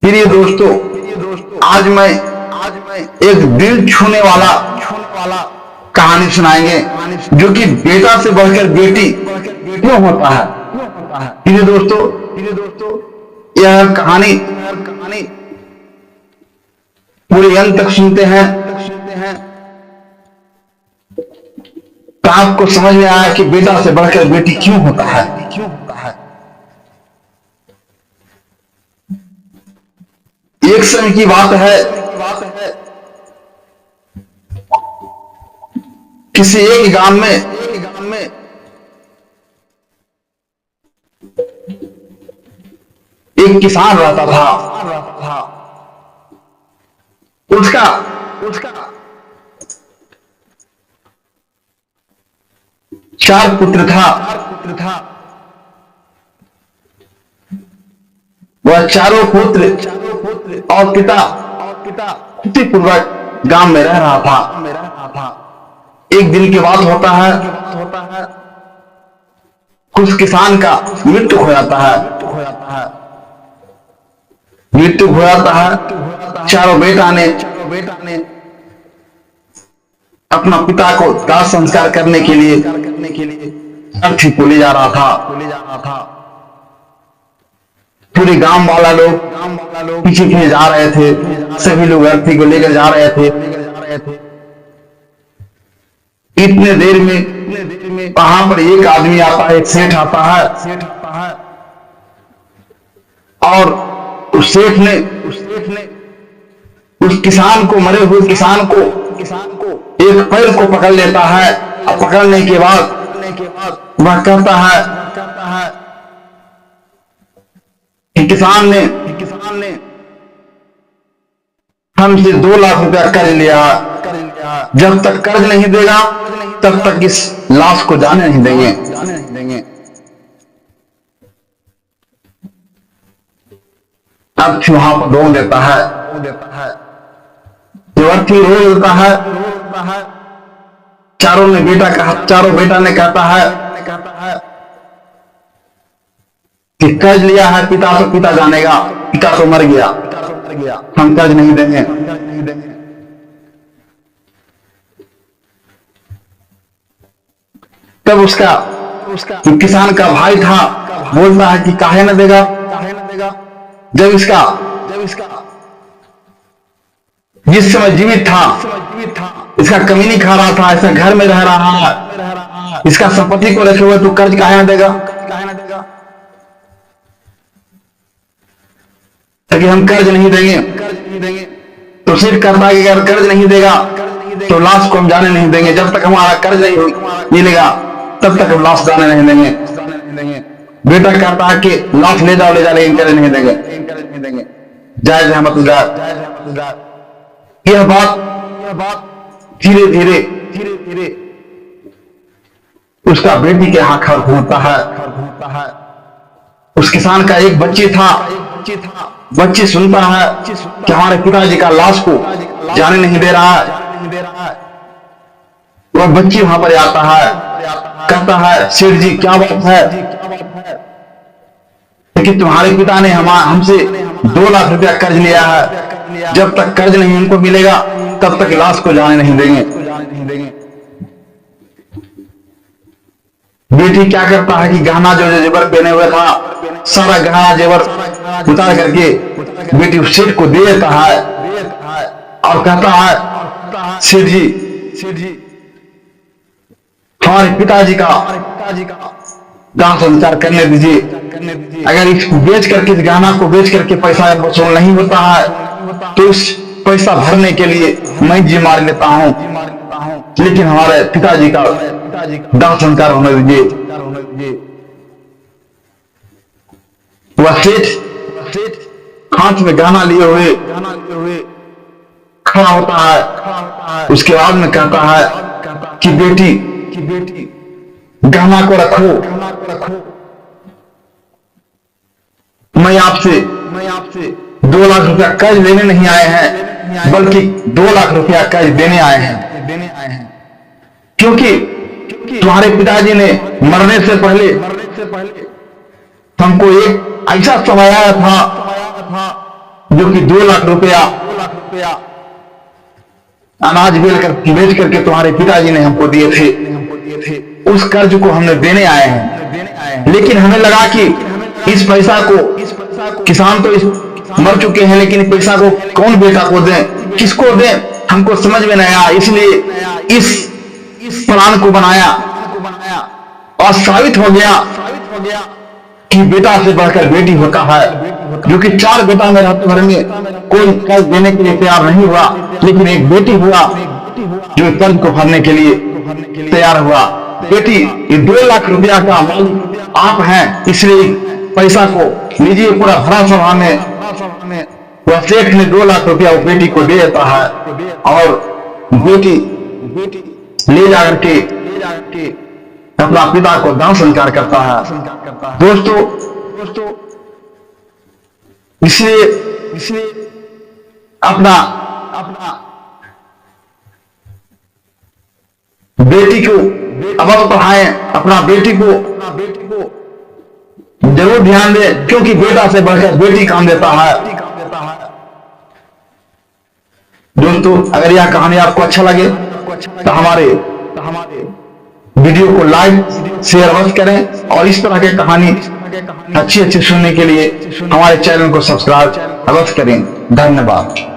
प्रिय दोस्तों, आज मैं एक दिल छूने वाला कहानी सुनाएंगे, जो कि बेटा से बढ़कर बेटी क्यों होता है। प्रिय दोस्तों, यह कहानी पूरे अंत तक सुनते हैं तो आपको समझ में आया कि बेटा से बढ़कर बेटी क्यों होता है। एक समय की बात है, किसी एक गांव में एक किसान रहता था। उसका चार पुत्र था। वह चारों पुत्र और पिता खुशीपूर्वक गांव में रह रहा था। एक दिन की बात होता है, उस किसान का मृत्यु हो जाता है। चारों बेटा ने अपना पिता को दाह संस्कार करने के लिए अर्थी को ले जा रहा था। पूरे गांव वाला लोग पीछे जा रहे थे। सभी लोग अर्थी को लेकर जा रहे थे। इतने देर में वहां पर एक आदमी आता है, एक सेठ आता है। और उस सेठ ने उस किसान को, मरे हुए किसान को एक पैर को पकड़ लेता है। और पकड़ने के बाद वह कहता है कि किसान ने हमसे 2 लाख रुपया कर्ज लिया। जब तक कर्ज नहीं देगा तब तक इस लाश को जाने नहीं देंगे। अर्थी वहां पर रोक देता है। जो अर्थी रोक देता है, चारों बेटा ने कहता है कि कर्ज लिया है पिता, तो पिता जानेगा, पिता तो मर गया, हम कर्ज नहीं देंगे। तब उसका जो किसान का भाई था बोलता है कि काहे न देगा, जब इसका जिस समय जीवित था इसका कमी नहीं खा रहा था, इसका घर में रह रहा है, इसका संपत्ति को रखे हुए, तो कर्ज काहे न देगा। ताकि हम कर्ज नहीं देंगे। तो सिर्फ करता कि अगर कर्ज नहीं देगा तो लाश को हम जाने नहीं देंगे। जब तक हमारा कर्ज नहीं मिलेगा तब तक हम लाश जाने नहीं देंगे। बेटा कहता है कि लाश ले जाओ, लेकिन कर्ज नहीं देंगे। जायज है मतलब। यह बात धीरे धीरे उसका बेटी के यहाँ खबर होता है। उस किसान का एक बच्ची था। बच्ची सुनता है कि हमारे पिताजी का लाश को जाने नहीं दे रहा है। वह बच्ची वहां पर आता है, कहता है सेठ जी क्या बात है, लेकिन तुम्हारे पिता ने हमसे 2 लाख रुपया कर्ज लिया है। जब तक कर्ज नहीं उनको मिलेगा तब तक लाश को जाने नहीं देंगे। बेटी क्या करता है कि गहना जो जेवर पहने हुए था, सारा गहना जेवर उतार करके बेटी उस सेठ को दे देता है और कहता है सेठ जी हमारे पिताजी का दाह संस्कार करने दीजिए। अगर इसको बेच करके, इस गहना को बेच करके पैसा वसूल नहीं होता है तो उस पैसा भरने के लिए मैं जी मार लेता हूं, लेकिन हमारे पिताजी का दाह संस्कार होने दीजिए। वह सेठ हाथ में गहना लिए हुए खड़ा होता है। उसके बाद में कहता है कि बेटी गहना को रखो, मैं आपसे 2 लाख रुपया कर्ज लेने नहीं आए हैं, बल्कि 2 लाख रुपया कर्ज देने आए हैं। क्योंकि तुम्हारे पिताजी ने मरने से पहले हमको एक ऐसा समय आया था जो कि 2 लाख रुपया अनाज बेच करके तुम्हारे पिताजी ने हमको दिए थे, उस कर्ज को हमने देने आए हैं। लेकिन हमें लगा कि इस पैसा को किसान तो मर चुके हैं, लेकिन पैसा को कौन बेटा को दें, किसको दें, हमको समझ में नहीं आया। इसलिए इस प्लान को बनाया और साबित हो गया कि बेटा से बढ़कर बेटी होता है। जो कि 4 बेटा में रहते भर में कोई कर्ज देने के लिए तैयार नहीं हुआ, लेकिन एक बेटी हुआ जो कर्ज को भरने के लिए तैयार हुआ। बेटी, ये 2 लाख रुपया का मालिक आप हैं, इसलिए पैसा को लीजिए, पूरा भरा सभा में वह सेठ ने 2 लाख रुपया वो बेटी को दे देता है और बेटी ले जाकर के अपना पिता को दान संस्कार करता है। दोस्तों इसलिए अपना बेटी को अवश्य पढ़ाएं, अपना बेटी को जरूर ध्यान दें, क्योंकि बेटा से बढ़कर बेटी काम देता है। दोस्तों, अगर यह कहानी आपको अच्छा लगे तो हमारे वीडियो को लाइक शेयर अवश्य करें, और इस तरह की कहानी अच्छी सुनने के लिए हमारे चैनल को सब्सक्राइब अवश्य करें। धन्यवाद।